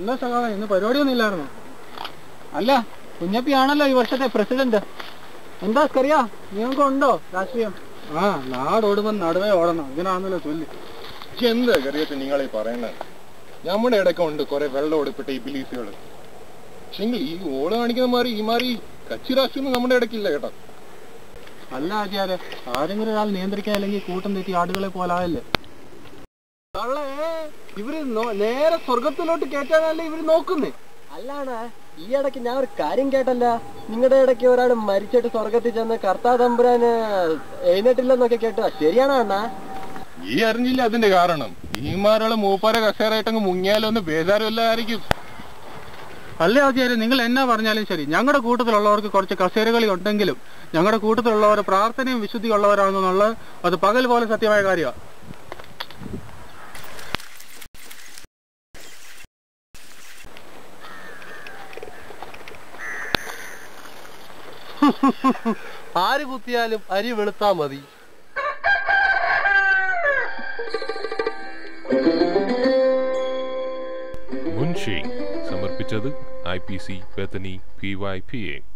എന്താ സഖാവേ, ഇന്ന് പരിപാടിയൊന്നും ഇല്ലായിരുന്നോ? അല്ല, കുഞ്ഞപ്പിയാണല്ലോ ഈ വർഷത്തെ പ്രസിഡന്റ്. എന്താ കറിയാ, നിങ്ങൾക്ക് ഉണ്ടോ രാഷ്ട്രീയം? ആ, നാടോടുമ്പോ നടുവേ ഓടണം, ഇതിനാണല്ലോ ചൊല്ലി. എന്താ കറിയത്ത് നിങ്ങളീ പറയുന്നത്? നമ്മുടെ ഇടയ്ക്ക് ഉണ്ട് കുറെ വെള്ളം ഒടുപ്പിട്ട ഈ ബിലീസുകള്. പക്ഷെങ്കിൽ ഈ ഓള് കാണിക്കുന്ന മാറി കച്ചി രാഷ്ട്രീയം നമ്മുടെ ഇടയ്ക്കില്ല കേട്ടോ. അല്ല ആചാര്യ, ആരെങ്കിലും ഒരാൾ നിയന്ത്രിക്കാൻ അല്ലെങ്കിൽ കൂട്ടം തെറ്റി ആടുകളെ പോലായല്ലേ? ഇവര് നേരെ സ്വർഗത്തിലോട്ട് കേറ്റാനല്ലേ ഇവര് നോക്കുന്നേ. അല്ലാണ്, ഈ ഇടയ്ക്ക് ഞാൻ ഒരു കാര്യം കേട്ടല്ല. നിങ്ങളുടെ ഇടയ്ക്ക് ഒരാൾ മരിച്ചിട്ട് സ്വർഗത്തിൽ ചെന്ന് കർത്താ തമ്പുരാന് എഴുന്നേറ്റില്ലെന്നൊക്കെ കേട്ടു. ശരിയാണോ അണ്ണാ? ഈ അറിഞ്ഞില്ല അതിന്റെ കാരണം. ഈമാരോളെ മൂപ്പാരെ കസേരയായിട്ടങ്ങ് മുങ്ങിയാലോ ഒന്ന് ബേജാറുമല്ലായിരിക്കും. അല്ലേ ആചാര്യ, നിങ്ങൾ എന്നാ പറഞ്ഞാലും ശരി, ഞങ്ങളുടെ കൂട്ടത്തിലുള്ളവർക്ക് കുറച്ച് കസേരകളി ഉണ്ടെങ്കിലും ഞങ്ങളുടെ കൂട്ടത്തിലുള്ളവർ പ്രാർത്ഥനയും വിശുദ്ധി ഉള്ളവരാണെന്നുള്ളത് അത് പകൽ പോലെ സത്യമായ കാര്യമാണ്. ആര് കുത്തിയാലും അരി വെളുത്താ മതി. മുൻഷി സമർപ്പിച്ചത് IPC ബെത്തനി PYPA.